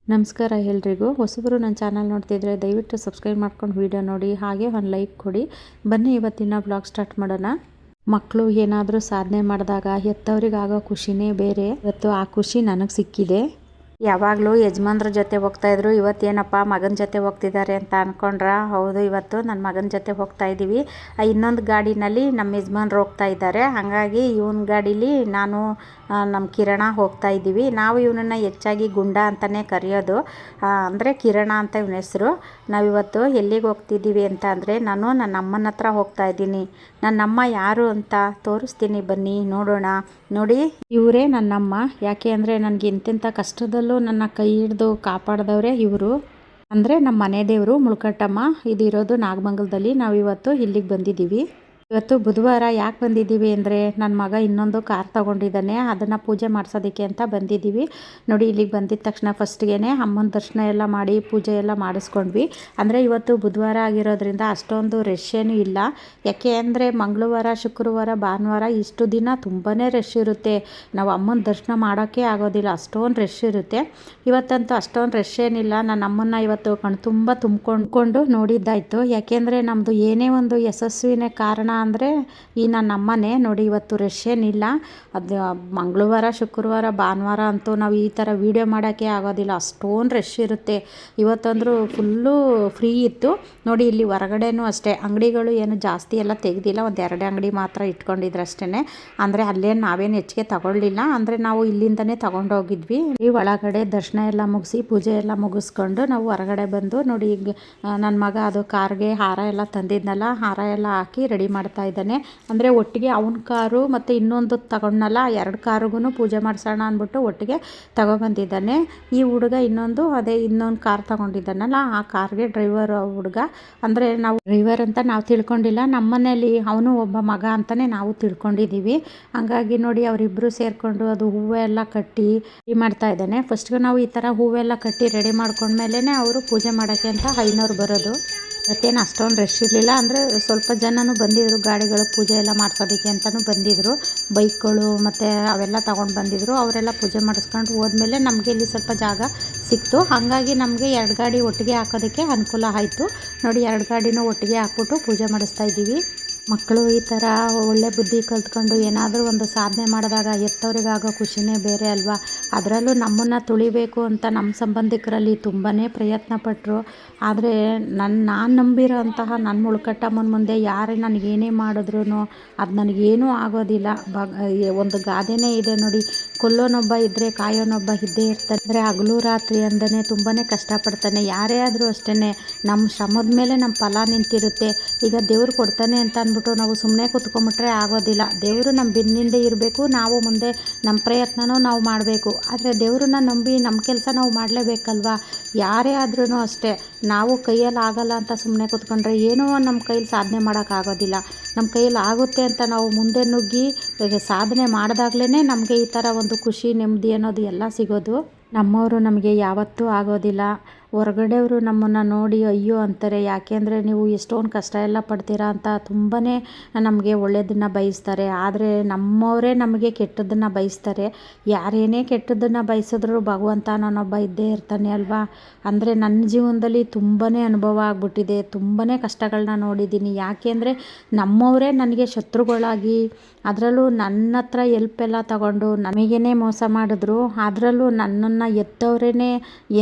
ನಮಸ್ಕಾರ ಎಲ್ರಿಗೂ. ಹೊಸಬರು ನನ್ನ ಚಾನಲ್ ನೋಡ್ತಿದ್ರೆ ದಯವಿಟ್ಟು ಸಬ್ಸ್ಕ್ರೈಬ್ ಮಾಡ್ಕೊಂಡು ವಿಡಿಯೋ ನೋಡಿ, ಹಾಗೆ ಒಂದು ಲೈಕ್ ಕೊಡಿ. ಬನ್ನಿ ಇವತ್ತಿನ ಬ್ಲಾಗ್ ಸ್ಟಾರ್ಟ್ ಮಾಡೋಣ. ಮಕ್ಕಳು ಏನಾದರೂ ಸಾಧನೆ ಮಾಡಿದಾಗ ಹೆತ್ತವರಿಗಾಗೋ ಖುಷಿನೇ ಬೇರೆ. ಇವತ್ತು ಆ ಖುಷಿ ನನಗೆ ಸಿಕ್ಕಿದೆ. ಯಾವಾಗಲೂ ಯಜಮಾನ್ರ ಜೊತೆ ಹೋಗ್ತಾಯಿದ್ರು, ಇವತ್ತೇನಪ್ಪ ಮಗನ ಜೊತೆ ಹೋಗ್ತಿದ್ದಾರೆ ಅಂತ ಅಂದ್ಕೊಂಡ್ರ? ಹೌದು, ಇವತ್ತು ನನ್ನ ಮಗನ ಜೊತೆ ಹೋಗ್ತಾ ಇದ್ದೀವಿ. ಇನ್ನೊಂದು ಗಾಡಿನಲ್ಲಿ ನಮ್ಮ ಯಜಮಾನ್ರು ಹೋಗ್ತಾ ಇದ್ದಾರೆ. ಹಾಗಾಗಿ ಇವನ ಗಾಡೀಲಿ ನಾನು ನಮ್ಮ ಕಿರಣ ಹೋಗ್ತಾ ಇದ್ದೀವಿ. ನಾವು ಇವನನ್ನು ಹೆಚ್ಚಾಗಿ ಗುಂಡ ಅಂತಲೇ ಕರೆಯೋದು, ಅಂದರೆ ಕಿರಣ ಅಂತ ಇವನ ಹೆಸರು. ನಾವಿವತ್ತು ಎಲ್ಲಿಗೆ ಹೋಗ್ತಿದ್ದೀವಿ ಅಂತ ಅಂದರೆ, ನಾನು ನನ್ನ ಅಮ್ಮನ ಹತ್ರ ಹೋಗ್ತಾ ಇದ್ದೀನಿ. ನನ್ನಮ್ಮ ಯಾರು ಅಂತ ತೋರಿಸ್ತೀನಿ, ಬನ್ನಿ ನೋಡೋಣ. ನೋಡಿ, ಇವರೇ ನನ್ನಮ್ಮ. ಯಾಕೆ ಅಂದರೆ ನನಗೆ ಎಂತೆಂಥ ಕಷ್ಟದಲ್ಲೂ ನನ್ನ ಕೈ ಹಿಡಿದು ಕಾಪಾಡಿದವರೇ ಇವರು. ಅಂದರೆ ನಮ್ಮ ಮನೆ ದೇವರು ಮುಳ್ಕಟ್ಟಮ್ಮ. ಇದು ಇರೋದು ನಾಗಮಂಗಲದಲ್ಲಿ. ನಾವಿವತ್ತು ಇಲ್ಲಿಗೆ ಬಂದಿದ್ದೀವಿ. ಇವತ್ತು ಬುಧವಾರ. ಯಾಕೆ ಬಂದಿದ್ದೀವಿ ಅಂದರೆ, ನನ್ನ ಮಗ ಇನ್ನೊಂದು ಕಾರ್ ತೊಗೊಂಡಿದ್ದಾನೆ, ಅದನ್ನು ಪೂಜೆ ಮಾಡಿಸೋದಕ್ಕೆ ಅಂತ ಬಂದಿದ್ದೀವಿ. ನೋಡಿ, ಇಲ್ಲಿಗೆ ಬಂದಿದ್ದ ತಕ್ಷಣ ಫಸ್ಟ್ಗೆ ಅಮ್ಮನ ದರ್ಶನ ಎಲ್ಲ ಮಾಡಿ ಪೂಜೆ ಎಲ್ಲ ಮಾಡಿಸ್ಕೊಂಡ್ವಿ. ಅಂದರೆ ಇವತ್ತು ಬುಧವಾರ ಆಗಿರೋದ್ರಿಂದ ಅಷ್ಟೊಂದು ರಶ್ ಏನೂ ಇಲ್ಲ. ಯಾಕೆ ಅಂದರೆ ಮಂಗಳವಾರ, ಶುಕ್ರವಾರ, ಭಾನುವಾರ ಇಷ್ಟು ದಿನ ತುಂಬಾ ರಶ್ ಇರುತ್ತೆ. ನಾವು ಅಮ್ಮನ ದರ್ಶನ ಮಾಡೋಕ್ಕೆ ಆಗೋದಿಲ್ಲ, ಅಷ್ಟೊಂದು ರಶ್ ಇರುತ್ತೆ. ಇವತ್ತಂತೂ ಅಷ್ಟೊಂದು ರಶ್ ಏನಿಲ್ಲ. ನನ್ನ ಅಮ್ಮನ ಇವತ್ತು ಕಣ್ತುಂಬ ತುಂಬಿಕೊಂಡು ನೋಡಿದ್ದಾಯಿತು. ಯಾಕೆಂದರೆ ನಮ್ಮದು ಏನೇ ಒಂದು ಯಶಸ್ವಿನೇ ಕಾರಣ ಅಂದರೆ ಈ ನನ್ನ ಅಮ್ಮನೇ. ನೋಡಿ, ಇವತ್ತು ರಶ್ ಏನಿಲ್ಲ. ಅದು ಮಂಗಳವಾರ, ಶುಕ್ರವಾರ, ಭಾನುವಾರ ಅಂತೂ ನಾವು ಈ ಥರ ವೀಡಿಯೋ ಮಾಡೋಕ್ಕೆ ಆಗೋದಿಲ್ಲ, ಅಷ್ಟೊಂದು ರಶ್ ಇರುತ್ತೆ. ಇವತ್ತಂದರೂ ಫುಲ್ಲು ಫ್ರೀ ಇತ್ತು. ನೋಡಿ, ಇಲ್ಲಿ ಹೊರಗಡೆನೂ ಅಷ್ಟೇ ಅಂಗಡಿಗಳು ಏನು ಜಾಸ್ತಿ ಎಲ್ಲ ತೆಗೆದಿಲ್ಲ, ಒಂದು 2 ಅಂಗಡಿ ಮಾತ್ರ ಇಟ್ಕೊಂಡಿದ್ರು ಅಷ್ಟೇ. ಅಂದರೆ ಅಲ್ಲೇನು ನಾವೇನು ಹೆಚ್ಚಿಗೆ ತಗೊಳ್ಳಿಲ್ಲ, ಅಂದರೆ ನಾವು ಇಲ್ಲಿಂದನೇ ತಗೊಂಡೋಗಿದ್ವಿ. ಈ ಒಳಗಡೆ ದರ್ಶನ ಎಲ್ಲ ಮುಗಿಸಿ ಪೂಜೆ ಎಲ್ಲ ಮುಗಿಸ್ಕೊಂಡು ನಾವು ಹೊರಗಡೆ ಬಂದು, ನೋಡಿ ಈಗ ನನ್ನ ಮಗ ಅದು ಕಾರ್ಗೆ ಹಾರ ಎಲ್ಲ ತಂದಿದ್ನಲ್ಲ, ಹಾರ ಎಲ್ಲ ಹಾಕಿ ರೆಡಿ ಮಾಡ್ತಾ ಇದ್ದಾನೆ. ಅಂದರೆ ಒಟ್ಟಿಗೆ ಅವನ ಕಾರು ಮತ್ತು ಇನ್ನೊಂದು ತಗೊಂಡನಲ್ಲ, 2 ಕಾರಿಗೂ ಪೂಜೆ ಮಾಡಿಸೋಣ ಅಂದ್ಬಿಟ್ಟು ಒಟ್ಟಿಗೆ ತಗೊಬಂದಿದ್ದಾನೆ. ಈ ಹುಡುಗ ಇನ್ನೊಂದು ಕಾರ್ ತಗೊಂಡಿದ್ದಾನಲ್ಲ, ಆ ಕಾರ್ಗೆ ಡ್ರೈವರ್ ಹುಡುಗ. ಅಂದರೆ ನಾವು ಡ್ರೈವರ್ ಅಂತ ನಾವು ತಿಳ್ಕೊಂಡಿಲ್ಲ, ನಮ್ಮ ಮನೇಲಿ ಅವನು ಒಬ್ಬ ಮಗ ಅಂತಲೇ ನಾವು ತಿಳ್ಕೊಂಡಿದ್ದೀವಿ. ಹಂಗಾಗಿ ನೋಡಿ, ಅವರಿಬ್ಬರು ಸೇರಿಕೊಂಡು ಅದು ಹೂವೆಲ್ಲ ಕಟ್ಟಿ ರೆಡಿ ಮಾಡ್ತಾ ಇದ್ದಾನೆ. ಫಸ್ಟ್ಗೆ ನಾವು ಈ ಥರ ಹೂವೆಲ್ಲ ಕಟ್ಟಿ ರೆಡಿ ಮಾಡ್ಕೊಂಡ್ಮೇಲೆ ಅವರು ಪೂಜೆ ಮಾಡೋಕ್ಕೆ ಅಂತ ಐನೋರು ಬರೋದು. ಮತ್ತೇನು ಅಷ್ಟೊಂದು ರಶ್ ಇರಲಿಲ್ಲ. ಅಂದರೆ ಸ್ವಲ್ಪ ಜನನೂ ಬಂದಿದ್ದರು, ಗಾಡಿಗಳು ಪೂಜೆ ಎಲ್ಲ ಮಾಡಿಸೋದಕ್ಕೆ ಅಂತಲೂ ಬಂದಿದ್ದರು. ಬೈಕ್ಗಳು ಮತ್ತು ಅವೆಲ್ಲ ತೊಗೊಂಡು ಬಂದಿದ್ದರು. ಅವರೆಲ್ಲ ಪೂಜೆ ಮಾಡಿಸ್ಕೊಂಡು ಹೋದ್ಮೇಲೆ ನಮಗೆ ಇಲ್ಲಿ ಸ್ವಲ್ಪ ಜಾಗ ಸಿಕ್ತು. ಹಾಗಾಗಿ ನಮಗೆ 2 ಗಾಡಿ ಒಟ್ಟಿಗೆ ಹಾಕೋದಕ್ಕೆ ಅನುಕೂಲ ಆಯಿತು. ನೋಡಿ, 2 ಗಾಡಿನೂ ಒಟ್ಟಿಗೆ ಹಾಕ್ಬಿಟ್ಟು ಪೂಜೆ ಮಾಡಿಸ್ತಾ ಇದ್ದೀವಿ. ಮಕ್ಕಳು ಈ ಥರ ಒಳ್ಳೆ ಬುದ್ಧಿ ಕಲ್ತ್ಕೊಂಡು ಏನಾದರೂ ಒಂದು ಸಾಧನೆ ಮಾಡಿದಾಗ ಹೆತ್ತವರಿಗಾಗೋ ಖುಷಿನೇ ಬೇರೆ ಅಲ್ವಾ. ಅದರಲ್ಲೂ ನಮ್ಮನ್ನು ತುಳಿಬೇಕು ಅಂತ ನಮ್ಮ ಸಂಬಂಧಿಕರಲ್ಲಿ ತುಂಬಾ ಪ್ರಯತ್ನ ಪಟ್ಟರು. ಆದರೆ ನಾನು ನಂಬಿರೋ ಅಂತಹ ನನ್ನ ಮುಳ್ಕಟ್ಟಮ್ಮನ ಮುಂದೆ ಯಾರೇ ನನಗೇನೇ ಮಾಡಿದ್ರು ಅದು ನನಗೇನೂ ಆಗೋದಿಲ್ಲ. ಒಂದು ಗಾದೆನೇ ಇದೆ ನೋಡಿ, ಕೊಲ್ಲೋನೊಬ್ಬ ಇದ್ದರೆ ಕಾಯೋನೊಬ್ಬ ಇದ್ದೇ ಇರ್ತಾನೆ. ಅಂದರೆ ಹಗಲು ರಾತ್ರಿ ಅಂದನೇ ತುಂಬಾ ಕಷ್ಟಪಡ್ತಾನೆ. ಯಾರೇ ಆದರೂ ಅಷ್ಟೇ, ನಮ್ಮ ಶ್ರಮದ ಮೇಲೆ ನಮ್ಮ ಫಲ ನಿಂತಿರುತ್ತೆ. ಈಗ ದೇವ್ರು ಕೊಡ್ತಾನೆ ಅಂತ ಅಂದ್ಬಿಟ್ಟು ನಾವು ಸುಮ್ಮನೆ ಕೂತ್ಕೊಂಬಿಟ್ರೆ ಆಗೋದಿಲ್ಲ. ದೇವರು ನಮ್ಮ ಬೆನ್ನಿಂದೆ ಇರಬೇಕು, ನಾವು ಮುಂದೆ ನಮ್ಮ ಪ್ರಯತ್ನನೂ ನಾವು ಮಾಡಬೇಕು. ಆದರೆ ದೇವ್ರನ್ನ ನಂಬಿ ನಮ್ಮ ಕೆಲಸ ನಾವು ಮಾಡಲೇಬೇಕಲ್ವ. ಯಾರೇ ಆದ್ರೂ ಅಷ್ಟೇ, ನಾವು ಕೈಯಲ್ಲಿ ಆಗಲ್ಲ ಅಂತ ಸುಮ್ಮನೆ ಕೂತ್ಕೊಂಡ್ರೆ ಏನೋ ನಮ್ಮ ಕೈಯಲ್ಲಿ ಸಾಧನೆ ಮಾಡೋಕ್ಕಾಗೋದಿಲ್ಲ. ನಮ್ಮ ಕೈಯಲ್ಲಿ ಆಗುತ್ತೆ ಅಂತ ನಾವು ಮುಂದೆ ನುಗ್ಗಿ ಸಾಧನೆ ಮಾಡಿದಾಗ್ಲೇ ನಮಗೆ ಈ ಥರ ಒಂದು ಖುಷಿ, ನೆಮ್ಮದಿ ಅನ್ನೋದು ಎಲ್ಲ ಸಿಗೋದು. ನಮ್ಮವರು ನಮಗೆ ಯಾವತ್ತೂ ಆಗೋದಿಲ್ಲ. ಹೊರಗಡೆಯವರು ನಮ್ಮನ್ನು ನೋಡಿ ಅಯ್ಯೋ ಅಂತಾರೆ. ಯಾಕೆಂದರೆ ನೀವು ಎಷ್ಟೊಂದು ಕಷ್ಟ ಎಲ್ಲ ಪಡ್ತೀರಾ ಅಂತ ತುಂಬಾ ನಮಗೆ ಒಳ್ಳೆಯದನ್ನು ಬಯಸ್ತಾರೆ. ಆದರೆ ನಮ್ಮವರೇ ನಮಗೆ ಕೆಟ್ಟದ್ದನ್ನು ಬಯಸ್ತಾರೆ. ಯಾರೇನೇ ಕೆಟ್ಟದ್ದನ್ನು ಬಯಸಿದ್ರು ಭಗವಂತ ನಾನೊಬ್ಬ ಇದ್ದೇ ಇರ್ತಾನೆ ಅಲ್ವಾ. ಅಂದರೆ ನನ್ನ ಜೀವನದಲ್ಲಿ ತುಂಬಾ ಅನುಭವ ಆಗ್ಬಿಟ್ಟಿದೆ, ತುಂಬಾ ಕಷ್ಟಗಳನ್ನ ನೋಡಿದ್ದೀನಿ. ಯಾಕೆಂದರೆ ನಮ್ಮವರೇ ನನಗೆ ಶತ್ರುಗಳಾಗಿ, ಅದರಲ್ಲೂ ನನ್ನ ಹತ್ರ ಎಲ್ಪೆಲ್ಲ ತಗೊಂಡು ನಮಗೇನೆ ಮೋಸ ಮಾಡಿದ್ರು. ಅದರಲ್ಲೂ ನನ್ನನ್ನು ಎತ್ತವರೇ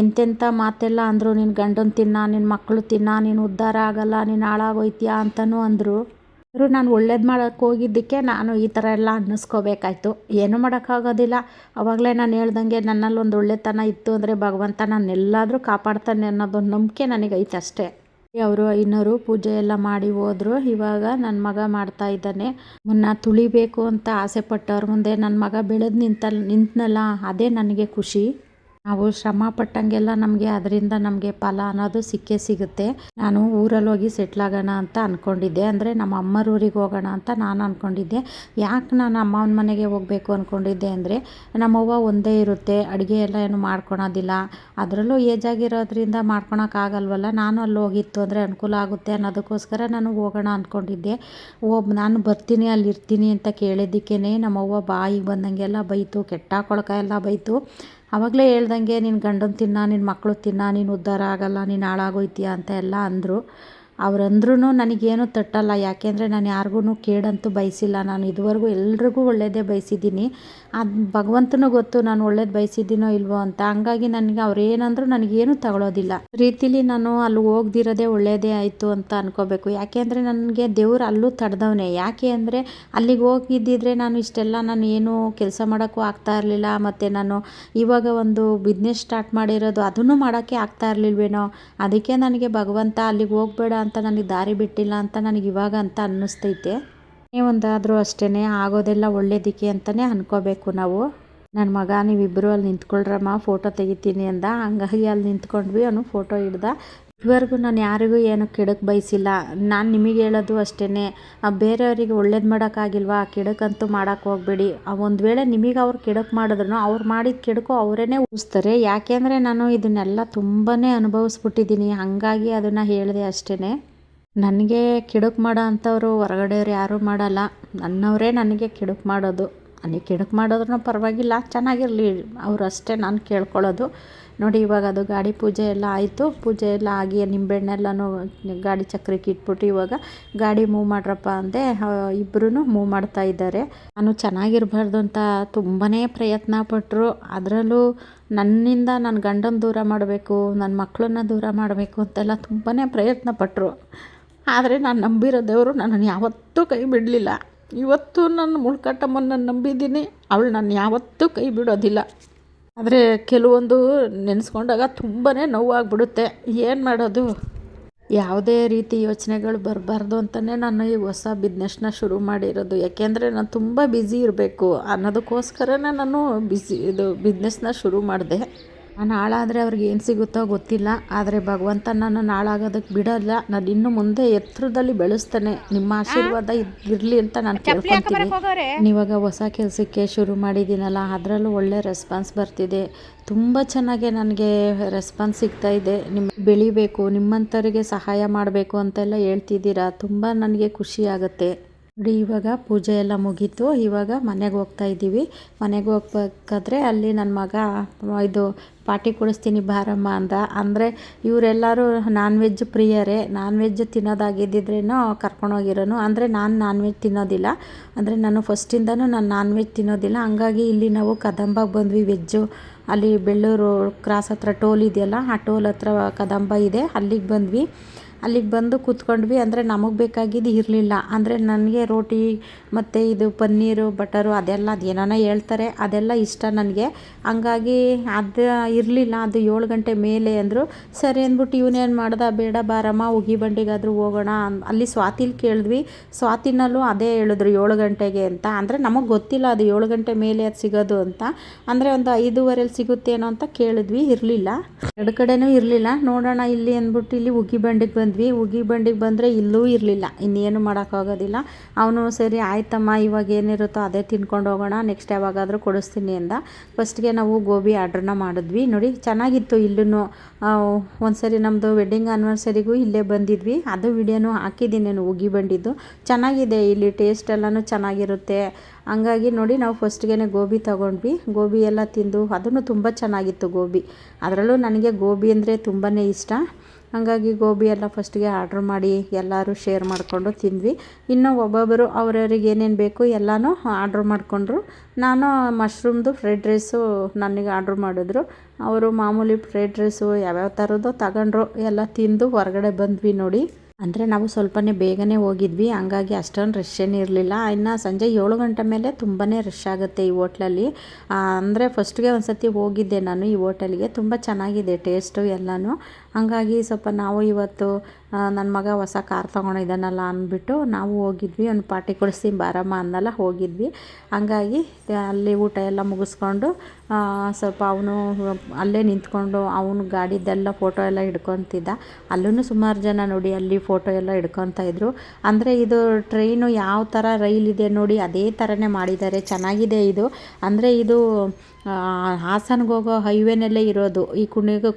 ಎಂತೆಂಥ ಮಾತೆಲ್ಲ ಅಂದರು. ನಿನ್ನ ಗಂಡನ ತಿನ್ನ, ನಿನ್ನ ಮಕ್ಕಳು ತಿನ್ನ, ನೀನು ಉದ್ಧಾರ ಆಗಲ್ಲ, ನೀನು ಹಾಳಾಗೋಯ್ತೀಯಾ ಅಂತಲೂ ಅಂದರು. ನಾನು ಒಳ್ಳೇದು ಮಾಡೋಕ್ಕೆ ಹೋಗಿದ್ದಕ್ಕೆ ನಾನು ಈ ಥರ ಎಲ್ಲ ಅನ್ನಿಸ್ಕೋಬೇಕಾಯ್ತು. ಏನೂ ಮಾಡೋಕ್ಕಾಗೋದಿಲ್ಲ. ಆವಾಗಲೇ ನಾನು ಹೇಳ್ದಂಗೆ ನನ್ನಲ್ಲಿ ಒಂದು ಒಳ್ಳೆತನ ಇತ್ತು ಅಂದರೆ ಭಗವಂತ ನನ್ನೆಲ್ಲಾದರೂ ಕಾಪಾಡ್ತಾನೆ ಅನ್ನೋದೊಂದು ನಂಬಿಕೆ ನನಗೈತೆ ಅಷ್ಟೇ. ಅವರು ಇನ್ನೋರು ಪೂಜೆ ಎಲ್ಲ ಮಾಡಿ ಹೋದರು. ಇವಾಗ ನನ್ನ ಮಗ ಮಾಡ್ತಾ ಇದ್ದಾನೆ. ಮುನ್ನ ತುಳಿಬೇಕು ಅಂತ ಆಸೆ ಪಟ್ಟವ್ರ ಮುಂದೆ ನನ್ನ ಮಗ ಬೆಳೆದು ನಿಂತನಲ್ಲ, ಅದೇ ನನಗೆ ಖುಷಿ. ನಾವು ಶ್ರಮ ಪಟ್ಟಂಗೆಲ್ಲ ನಮಗೆ ಅದರಿಂದ ನಮಗೆ ಫಲ ಅನ್ನೋದು ಸಿಕ್ಕೇ ಸಿಗುತ್ತೆ. ನಾನು ಊರಲ್ಲಿ ಹೋಗಿ ಸೆಟ್ಲಾಗೋಣ ಅಂತ ಅಂದ್ಕೊಂಡಿದ್ದೆ. ಅಂದರೆ ನಮ್ಮ ಅಮ್ಮರ ಊರಿಗೆ ಹೋಗೋಣ ಅಂತ ನಾನು ಅಂದ್ಕೊಂಡಿದ್ದೆ. ಯಾಕೆ ನಾನು ಅಮ್ಮನ ಮನೆಗೆ ಹೋಗಬೇಕು ಅಂದ್ಕೊಂಡಿದ್ದೆ ಅಂದರೆ, ನಮ್ಮವ್ವ ಒಂದೇ ಇರುತ್ತೆ, ಅಡುಗೆ ಎಲ್ಲ ಏನು ಮಾಡ್ಕೊಳೋದಿಲ್ಲ. ಅದರಲ್ಲೂ ಏಜಾಗಿರೋದ್ರಿಂದ ಮಾಡ್ಕೊಳಕ್ಕಾಗಲ್ವಲ್ಲ. ನಾನು ಅಲ್ಲಿ ಹೋಗಿತ್ತು ಅಂದರೆ ಅನುಕೂಲ ಆಗುತ್ತೆ ಅನ್ನೋದಕ್ಕೋಸ್ಕರ ನಾನು ಹೋಗೋಣ ಅಂದ್ಕೊಂಡಿದ್ದೆ. ನಾನು ಬರ್ತೀನಿ, ಅಲ್ಲಿರ್ತೀನಿ ಅಂತ ಕೇಳಿದ್ದಕ್ಕೇ ನಮ್ಮವ್ವ ಬಾಯಿಗೆ ಬಂದಂಗೆಲ್ಲ ಬೈತು, ಕೆಟ್ಟ ಕೊಳಕ ಎಲ್ಲ ಬೈತು. ಆವಾಗಲೇ ಹೇಳ್ದಂಗೆ ನಿನ್ನ ಗಂಡನ ತಿನ್ನ, ನಿನ್ನ ಮಕ್ಕಳು ತಿನ್ನ, ನೀನು ಉದ್ಧಾರ ಆಗಲ್ಲ, ನೀನು ಹಾಳಾಗೋಯ್ತೀಯ ಅಂತ ಎಲ್ಲ ಅಂದರು. ಅವರಂದ್ರೂ ನನಗೇನು ತಟ್ಟಲ್ಲ, ಯಾಕೆಂದರೆ ನಾನು ಯಾರಿಗೂ ಕೇಡಂತೂ ಬಯಸಿಲ್ಲ. ನಾನು ಇದುವರೆಗೂ ಎಲ್ರಿಗೂ ಒಳ್ಳೆಯದೇ ಬಯಸಿದ್ದೀನಿ. ಅದು ಭಗವಂತನೂ ಗೊತ್ತು ನಾನು ಒಳ್ಳೇದು ಬಯಸಿದ್ದೀನೋ ಇಲ್ವೋ ಅಂತ. ಹಂಗಾಗಿ ನನಗೆ ಅವ್ರೇನಂದ್ರೂ ನನಗೇನು ತಗೊಳ್ಳೋದಿಲ್ಲ. ರೀತಿಲಿ ನಾನು ಅಲ್ಲಿ ಹೋಗ್ದಿರೋದೇ ಒಳ್ಳೆಯದೇ ಆಯಿತು ಅಂತ ಅನ್ಕೋಬೇಕು. ಯಾಕೆಂದರೆ ನನಗೆ ದೇವ್ರು ಅಲ್ಲೂ ತಡೆದವನೇ. ಯಾಕೆ ಅಂದರೆ ಅಲ್ಲಿಗೆ ಹೋಗಿದ್ದಿದ್ರೆ ನಾನು ಇಷ್ಟೆಲ್ಲ ನಾನು ಏನು ಕೆಲಸ ಮಾಡೋಕ್ಕೂ ಆಗ್ತಾ ಇರಲಿಲ್ಲ. ಮತ್ತು ನಾನು ಇವಾಗ ಒಂದು ಬಿಸ್ನೆಸ್ ಸ್ಟಾರ್ಟ್ ಮಾಡಿರೋದು ಅದನ್ನು ಮಾಡೋಕ್ಕೆ ಆಗ್ತಾ ಇರಲಿಲ್ವೇನೋ. ಅದಕ್ಕೆ ನನಗೆ ಭಗವಂತ ಅಲ್ಲಿಗೆ ಹೋಗಬೇಡ ಅಂತ ನನಗೆ ದಾರಿ ಬಿಟ್ಟಿಲ್ಲ ಅಂತ ನನಗೆ ಇವಾಗ ಅಂತ ಅನ್ನಿಸ್ತೈತೆ. ಒಂದಾದರೂ ಅಷ್ಟೇ ಆಗೋದೆಲ್ಲ ಒಳ್ಳೇದಕ್ಕೆ ಅಂತಲೇ ಅಂದ್ಕೋಬೇಕು ನಾವು. ನನ್ನ ಮಗ ನೀವಿಬ್ಬರು ಅಲ್ಲಿ ನಿಂತ್ಕೊಳ್ರಮ್ಮ ಫೋಟೋ ತೆಗಿತೀನಿ ಅಂದ. ಹಂಗಾಗಿ ಅಲ್ಲಿ ನಿಂತ್ಕೊಂಡ್ವಿ. ಅವನು ಫೋಟೋ ಹಿಡ್ದ. ಇದುವರೆಗೂ ನಾನು ಯಾರಿಗೂ ಏನು ಕೆಡಕ್ಕೆ ಬಯಸಿಲ್ಲ. ನಾನು ನಿಮಗೆ ಹೇಳೋದು ಅಷ್ಟೇ, ಬೇರೆಯವರಿಗೆ ಒಳ್ಳೇದು ಮಾಡೋಕ್ಕಾಗಿಲ್ವಾ, ಕೆಡಕಂತೂ ಮಾಡೋಕ್ಕೆ ಹೋಗಬೇಡಿ. ಒಂದು ವೇಳೆ ನಿಮಗೆ ಅವ್ರು ಕೆಡಕ್ಕೆ ಮಾಡಿದ್ರು ಅವ್ರು ಮಾಡಿದ ಕೆಡಕು ಅವರೇ ಉಳಿಸ್ತಾರೆ. ಯಾಕೆಂದರೆ ನಾನು ಇದನ್ನೆಲ್ಲ ತುಂಬಾ ಅನುಭವಿಸ್ಬಿಟ್ಟಿದ್ದೀನಿ. ಹಾಗಾಗಿ ಅದನ್ನು ಹೇಳಿದೆ ಅಷ್ಟೇ. ನನಗೆ ಕೆಡುಕು ಮಾಡೋ ಅಂಥವ್ರು ಹೊರಗಡೆಯವ್ರು ಯಾರೂ ಮಾಡಲ್ಲ. ನನ್ನವರೇ ನನಗೆ ಕೆಡುಕು ಮಾಡೋದು. ನನಗೆ ಕೆಡುಕು ಮಾಡಿದ್ರೂ ಪರವಾಗಿಲ್ಲ, ಚೆನ್ನಾಗಿರಲಿ ಅವರು ಅಷ್ಟೇ ನಾನು ಕೇಳ್ಕೊಳ್ಳೋದು. ನೋಡಿ ಇವಾಗ ಅದು ಗಾಡಿ ಪೂಜೆ ಎಲ್ಲ ಆಯಿತು. ಪೂಜೆ ಎಲ್ಲ ಆಗಿ ನಿಂಬೆಹಣ್ಣೆಲ್ಲನೂ ಗಾಡಿ ಚಕ್ರಕ್ಕೆ ಇಟ್ಬಿಟ್ಟು ಇವಾಗ ಗಾಡಿ ಮೂವ್ ಮಾಡ್ರಪ್ಪ ಅಂದೆ. ಇಬ್ಬರೂ ಮೂವ್ ಮಾಡ್ತಾ ಇದ್ದಾರೆ. ನಾನು ಚೆನ್ನಾಗಿರಬಾರ್ದು ಅಂತ ತುಂಬಾ ಪ್ರಯತ್ನ ಪಟ್ಟರು. ಅದರಲ್ಲೂ ನನ್ನಿಂದ ನನ್ನ ಗಂಡನ ದೂರ ಮಾಡಬೇಕು, ನನ್ನ ಮಕ್ಕಳನ್ನ ದೂರ ಮಾಡಬೇಕು ಅಂತೆಲ್ಲ ತುಂಬಾ ಪ್ರಯತ್ನ ಪಟ್ಟರು. ಆದರೆ ನಾನು ನಂಬಿರೋ ದೇವರು ನನ್ನನ್ನು ಯಾವತ್ತೂ ಕೈ ಬಿಡಲಿಲ್ಲ. ಇವತ್ತು ನನ್ನ ಮುಳ್ಕಟ್ಟಮ್ಮನ ನಂಬಿದ್ದೀನಿ, ಅವಳು ನನ್ನ ಯಾವತ್ತೂ ಕೈ ಬಿಡೋದಿಲ್ಲ. ಆದರೆ ಕೆಲವೊಂದು ನೆನೆಸ್ಕೊಂಡಾಗ ತುಂಬಾ ನೋವಾಗ್ಬಿಡುತ್ತೆ. ಏನು ಮಾಡೋದು, ಯಾವುದೇ ರೀತಿ ಯೋಚನೆಗಳು ಬರಬಾರ್ದು ಅಂತಲೇ ನಾನು ಈ ಹೊಸ ಬಿಸ್ನೆಸ್ನ ಶುರು ಮಾಡಿರೋದು. ಯಾಕೆಂದರೆ ನಾನು ತುಂಬ ಬ್ಯುಸಿ ಇರಬೇಕು ಅನ್ನೋದಕ್ಕೋಸ್ಕರನೇ ನಾನು ಇದು ಬಿಸ್ನೆಸ್ನ ಶುರು ಮಾಡಿದೆ. ನಾನು ಹಾಳಾದರೆ ಅವ್ರಿಗೆ ಏನು ಸಿಗುತ್ತೋ ಗೊತ್ತಿಲ್ಲ, ಆದರೆ ಭಗವಂತ ನನ್ನನ್ನು ಹಾಳಾಗೋದಕ್ಕೆ ಬಿಡೋಲ್ಲ. ನಾನು ಇನ್ನು ಮುಂದೆ ಎತ್ತರದಲ್ಲಿ ಬೆಳೆಸ್ತಾನೆ. ನಿಮ್ಮ ಆಶೀರ್ವಾದ ಇರಲಿ ಅಂತ ನಾನು ಕೇಳ್ಕೊತೀನಿ. ಇವಾಗ ಹೊಸ ಕೆಲಸಕ್ಕೆ ಶುರು ಮಾಡಿದ್ದೀನಲ್ಲ, ಅದರಲ್ಲೂ ಒಳ್ಳೆ ರೆಸ್ಪಾನ್ಸ್ ಬರ್ತಿದೆ. ತುಂಬ ಚೆನ್ನಾಗಿ ನನಗೆ ರೆಸ್ಪಾನ್ಸ್ ಸಿಗ್ತಾಯಿದೆ. ಬೆಳಿಬೇಕು, ನಿಮ್ಮಂಥವರಿಗೆ ಸಹಾಯ ಮಾಡಬೇಕು ಅಂತೆಲ್ಲ ಹೇಳ್ತಿದ್ದೀರಾ. ತುಂಬ ನನಗೆ ಖುಷಿ ಆಗುತ್ತೆ. ನೋಡಿ ಇವಾಗ ಪೂಜೆ ಎಲ್ಲ ಮುಗೀತು. ಇವಾಗ ಮನೆಗೆ ಹೋಗ್ತಾ ಇದ್ದೀವಿ. ಮನೆಗೆ ಹೋಗ್ಬೇಕಾದ್ರೆ ಅಲ್ಲಿ ನನ್ನ ಮಗ ಇದು ಪಾರ್ಟಿ ಕೊಡಿಸ್ತೀನಿ ಬಾರಮ್ಮ ಅಂದ. ಅಂದರೆ ಇವರೆಲ್ಲರೂ ನಾನ್ ವೆಜ್ ಪ್ರಿಯರೇ. ನಾನ್ ವೆಜ್ ತಿನ್ನೋದಾಗಿದ್ದಿದ್ರೇನೋ ಕರ್ಕೊಂಡೋಗಿರೋನು. ಅಂದರೆ ನಾನು ನಾನ್ ವೆಜ್ ತಿನ್ನೋದಿಲ್ಲ. ಅಂದರೆ ನಾನು ಫಸ್ಟಿಂದನೂ ನಾನು ನಾನ್ ವೆಜ್ ತಿನ್ನೋದಿಲ್ಲ. ಹಂಗಾಗಿ ಇಲ್ಲಿ ನಾವು ಕದಂಬಗೆ ಬಂದ್ವಿ. ವೆಜ್ಜು ಅಲ್ಲಿ ಬೆಳ್ಳೂರು ಕ್ರಾಸ್ ಹತ್ರ ಟೋಲ್ ಇದೆಯಲ್ಲ, ಆ ಟೋಲ್ ಹತ್ರ ಕದಂಬ ಇದೆ, ಅಲ್ಲಿಗೆ ಬಂದ್ವಿ. ಅಲ್ಲಿಗೆ ಬಂದು ಕೂತ್ಕೊಂಡ್ವಿ. ಅಂದರೆ ನಮಗೆ ಬೇಕಾಗಿದ್ದು ಇರಲಿಲ್ಲ. ಅಂದರೆ ನನಗೆ ರೋಟಿ ಮತ್ತು ಇದು ಪನ್ನೀರು ಬಟರು ಅದೆಲ್ಲ ಅದೇನೋ ಹೇಳ್ತಾರೆ, ಅದೆಲ್ಲ ಇಷ್ಟ ನನಗೆ. ಹಂಗಾಗಿ ಅದು ಇರಲಿಲ್ಲ. ಅದು 7 ಗಂಟೆ ಮೇಲೆ ಅಂದರು. ಸರಿ ಅಂದ್ಬಿಟ್ಟು ಇವನೇನು ಮಾಡ್ದೆ, ಬೇಡ ಬಾರಮ್ಮ ಉಗಿ ಬಂಡಿಗಾದರೂ ಹೋಗೋಣ. ಅಲ್ಲಿ ಸ್ವಾತಿಲಿ ಕೇಳಿದ್ವಿ. ಸ್ವಾತಿನಲ್ಲೂ ಅದೇ ಹೇಳಿದ್ರು 7 ಗಂಟೆಗೆ ಅಂತ. ಅಂದರೆ ನಮಗೆ ಗೊತ್ತಿಲ್ಲ ಅದು 7 ಗಂಟೆ ಮೇಲೆ ಅದು ಸಿಗೋದು ಅಂತ. ಅಂದರೆ ಒಂದು 5:15 ಸಿಗುತ್ತೇನೋ ಅಂತ ಕೇಳಿದ್ವಿ. ಇರಲಿಲ್ಲ, 2 ಕಡೆನೂ ಇರಲಿಲ್ಲ. ನೋಡೋಣ ಇಲ್ಲಿ ಅಂದ್ಬಿಟ್ಟು ಇಲ್ಲಿ ಉಗಿ ಬಂಡಿಗೆ ಬಂದ್ವಿ. ಉಗಿ ಬಂಡಿಗೆ ಬಂದರೆ ಇಲ್ಲೂ ಇರಲಿಲ್ಲ. ಇನ್ನೇನು ಮಾಡೋಕ್ಕಾಗೋದಿಲ್ಲ. ಅವನು ಸರಿ ಆಯ್ತಮ್ಮ ಇವಾಗ ಏನಿರುತ್ತೋ ಅದೇ ತಿನ್ಕೊಂಡು ಹೋಗೋಣ, ನೆಕ್ಸ್ಟ್ ಯಾವಾಗಾದರೂ ಕೊಡಿಸ್ತೀನಿ ಅಂದ. ಫಸ್ಟ್ಗೆ ನಾವು ಗೋಬಿ ಆರ್ಡ್ರನ್ನ ಮಾಡಿದ್ವಿ. ನೋಡಿ ಚೆನ್ನಾಗಿತ್ತು. ಇಲ್ಲೂ ಒಂದು ಸರಿ ನಮ್ಮದು ವೆಡ್ಡಿಂಗ್ ಆ್ಯನಿವರ್ಸರಿಗೂ ಇಲ್ಲೇ ಬಂದಿದ್ವಿ. ಅದು ವಿಡಿಯೋನು ಹಾಕಿದ್ದೀನಿ ನಾನು ಉಗಿ ಬಂಡಿದ್ದು. ಚೆನ್ನಾಗಿದೆ ಇಲ್ಲಿ, ಟೇಸ್ಟ್ ಎಲ್ಲನೂ ಚೆನ್ನಾಗಿರುತ್ತೆ. ಹಂಗಾಗಿ ನೋಡಿ ನಾವು ಫಸ್ಟ್ಗೆ ಗೋಬಿ ತೊಗೊಂಡ್ವಿ. ಗೋಬಿ ಎಲ್ಲ ತಿಂದು ಅದನ್ನು ತುಂಬ ಚೆನ್ನಾಗಿತ್ತು ಗೋಬಿ. ಅದರಲ್ಲೂ ನನಗೆ ಗೋಬಿ ಅಂದರೆ ತುಂಬಾ ಇಷ್ಟ. ಹಾಗಾಗಿ ಗೋಬಿ ಎಲ್ಲ ಫಸ್ಟ್ಗೆ ಆರ್ಡ್ರ್ ಮಾಡಿ ಎಲ್ಲರೂ ಶೇರ್ ಮಾಡಿಕೊಂಡು ತಿಂದ್ವಿ. ಇನ್ನು ಒಬ್ಬೊಬ್ಬರು ಅವ್ರವ್ರಿಗೆ ಏನೇನು ಬೇಕು ಎಲ್ಲನೂ ಆರ್ಡ್ರ್ ಮಾಡಿಕೊಂಡ್ರು. ನಾನು ಮಶ್ರೂಮ್ದು ಫ್ರೈಡ್ ರೈಸು ನನಗೆ ಆರ್ಡ್ರ್ ಮಾಡಿದ್ರು. ಅವರು ಮಾಮೂಲಿ ಫ್ರೈಡ್ ರೈಸು ಯಾವ್ಯಾವ ಥರದ್ದು ತಗೊಂಡ್ರು. ಎಲ್ಲ ತಿಂದು ಹೊರಗಡೆ ಬಂದ್ವಿ ನೋಡಿ. ಅಂದರೆ ನಾವು ಸ್ವಲ್ಪನೇ ಬೇಗನೆ ಹೋಗಿದ್ವಿ. ಹಂಗಾಗಿ ಅಷ್ಟೊಂದು ರಶ್ ಏನು ಇರಲಿಲ್ಲ. ಇನ್ನು ಸಂಜೆ 7 ಗಂಟೆ ಮೇಲೆ ತುಂಬಾ ರಶ್ ಆಗುತ್ತೆ ಈ ಹೋಟ್ಲಲ್ಲಿ. ಅಂದರೆ ಫಸ್ಟ್ಗೆ ಒಂದು ಸತಿ ಹೋಗಿದ್ದೆ ನಾನು ಈ ಹೋಟೆಲ್ಗೆ. ತುಂಬ ಚೆನ್ನಾಗಿದೆ ಟೇಸ್ಟು ಎಲ್ಲನೂ. ಹಂಗಾಗಿ ಸ್ವಲ್ಪ ನಾವು ಇವತ್ತು ನನ್ನ ಮಗ ಹೊಸ ಕಾರ್ ತೊಗೊಂಡಿದ್ದಾನಲ್ಲ ಅಂದ್ಬಿಟ್ಟು ನಾವು ಹೋಗಿದ್ವಿ. ಒಂದು ಪಾರ್ಟಿ ಕೊಡಿಸ್ತೀನಿ ಬಾರಮ್ಮ ಅನ್ನಲ್ಲ ಹೋಗಿದ್ವಿ. ಹಂಗಾಗಿ ಅಲ್ಲಿ ಊಟ ಎಲ್ಲ ಮುಗಿಸ್ಕೊಂಡು ಸ್ವಲ್ಪ ಅವನು ಅಲ್ಲೇ ನಿಂತ್ಕೊಂಡು ಅವನು ಗಾಡಿದ್ದೆಲ್ಲ ಫೋಟೋ ಎಲ್ಲ ಹಿಡ್ಕೊತಿದ್ದ. ಅಲ್ಲೂ ಸುಮಾರು ಜನ ನೋಡಿ ಅಲ್ಲಿ ಫೋಟೋ ಎಲ್ಲ ಹಿಡ್ಕೊತಾ ಇದ್ರು. ಅಂದರೆ ಇದು ಟ್ರೈನು ಯಾವ ಥರ ರೈಲಿದೆ ನೋಡಿ ಅದೇ ಥರನೇ ಮಾಡಿದ್ದಾರೆ. ಚೆನ್ನಾಗಿದೆ ಇದು. ಅಂದರೆ ಇದು ಹಾಸನ್ಗೆ ಹೋಗೋ ಹೈವೇನಲ್ಲೇ ಇರೋದು. ಈ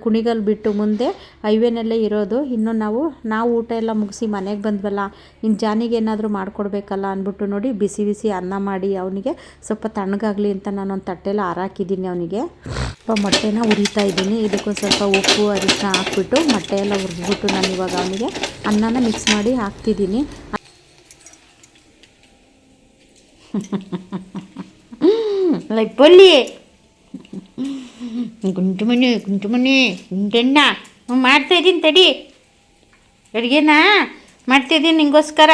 ಕುಣಿಗಲ್ ಬಿಟ್ಟು ಮುಂದೆ ಹೈವೇನಲ್ಲೇ ಇರೋದು. ಇನ್ನು ನಾವು ಊಟ ಎಲ್ಲ ಮುಗಿಸಿ ಮನೆಗೆ ಬಂದ್ವಲ್ಲ, ಇನ್ನು ಜಾನಿಗೆ ಏನಾದರೂ ಮಾಡಿಕೊಡ್ಬೇಕಲ್ಲ ಅಂದ್ಬಿಟ್ಟು ನೋಡಿ ಬಿಸಿ ಬಿಸಿ ಅನ್ನ ಮಾಡಿ ಅವನಿಗೆ ಸ್ವಲ್ಪ ತಣ್ಣಗಾಗಲಿ ಅಂತ ನಾನೊಂದು ತಟ್ಟೆಲ್ಲ ಹಾರಾಕಿದ್ದೀನಿ. ಅವನಿಗೆ ಸ್ವಲ್ಪ ಮೊಟ್ಟೆನ ಉರಿತಾ ಇದ್ದೀನಿ. ಇದಕ್ಕೊಂದು ಸ್ವಲ್ಪ ಉಪ್ಪು ಅರಿಶಿನ ಹಾಕ್ಬಿಟ್ಟು ಮೊಟ್ಟೆ ಎಲ್ಲ ಹುರಿದ್ಬಿಟ್ಟು ನಾನು ಇವಾಗ ಅವನಿಗೆ ಅನ್ನನ ಮಿಕ್ಸ್ ಮಾಡಿ ಹಾಕ್ತಿದ್ದೀನಿ. ಪೊಲ್ಲಿ ಗುಂಟುಮಣಿ ಗುಂಟಣ್ಣ ಮಾಡ್ತಾಯಿದ್ದೀನಿ ತಡಿ, ಅಡುಗೆನ ಮಾಡ್ತಾಯಿದ್ದೀನಿ ನಿಂಗೋಸ್ಕರ,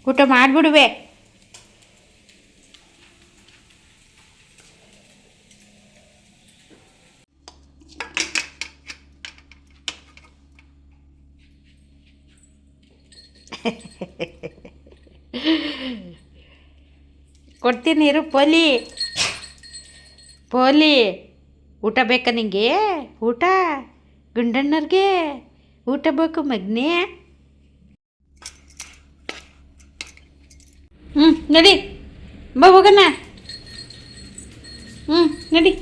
ಊಟ ಮಾಡಿಬಿಡುವೆ. ಕೊಡ್ತೀನಿ ಇರು ಪೋಲಿ ಊಟ ಬೇಕಾ ನಿಂಗೆ? ಊಟ ಗುಂಡಣ್ಣವ್ರಿಗೆ ಊಟ ಬೇಕು ಮಗ್ನೇ. ನಡಿ ಬಾ ಹೋಗೋಣ. ನಡಿ.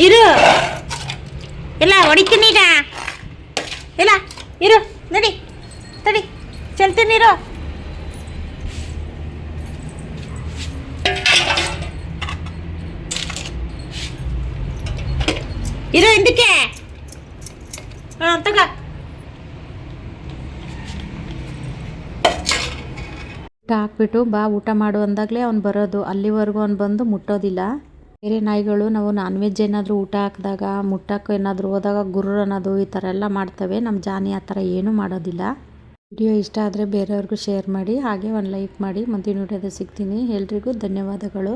ಇರು ಇಲ್ಲ ಹೊಡಿತೀನೀಗ, ಇಲ್ಲ ಇರು, ನಡಿ ತಡಿ ಚೆಲ್ತೀನಿರು. ಇರು ಹಿಂದಕ್ಕೆ ತಗ. ಊಟ ಹಾಕ್ಬಿಟ್ಟು ಬಾ ಊಟ ಮಾಡು ಅಂದಾಗಲೇ ಅವ್ನು ಬರೋದು. ಅಲ್ಲಿವರೆಗೂ ಅವ್ನು ಬಂದು ಮುಟ್ಟೋದಿಲ್ಲ. ಬೇರೆ ನಾಯಿಗಳು ನಾವು ನಾನ್ ವೆಜ್ ಏನಾದರೂ ಊಟ ಹಾಕಿದಾಗ ಮುಟ್ಟಕ್ಕೆ ಏನಾದರೂ ಹೋದಾಗ ಗುರ್ರ್ ಅನ್ನೋದು ಈ ಥರ ಎಲ್ಲ ಮಾಡ್ತವೆ. ನಮ್ಮ ಜಾನಿ ಆ ಥರ ಏನೂ ಮಾಡೋದಿಲ್ಲ. ವಿಡಿಯೋ ಇಷ್ಟ ಆದರೆ ಬೇರೆಯವ್ರಿಗೂ ಶೇರ್ ಮಾಡಿ, ಹಾಗೆ ಒಂದು ಲೈಕ್ ಮಾಡಿ. ಮುಂದಿನ ವಿಡಿಯೋದಲ್ಲಿ ಸಿಗ್ತೀನಿ. ಎಲ್ರಿಗೂ ಧನ್ಯವಾದಗಳು.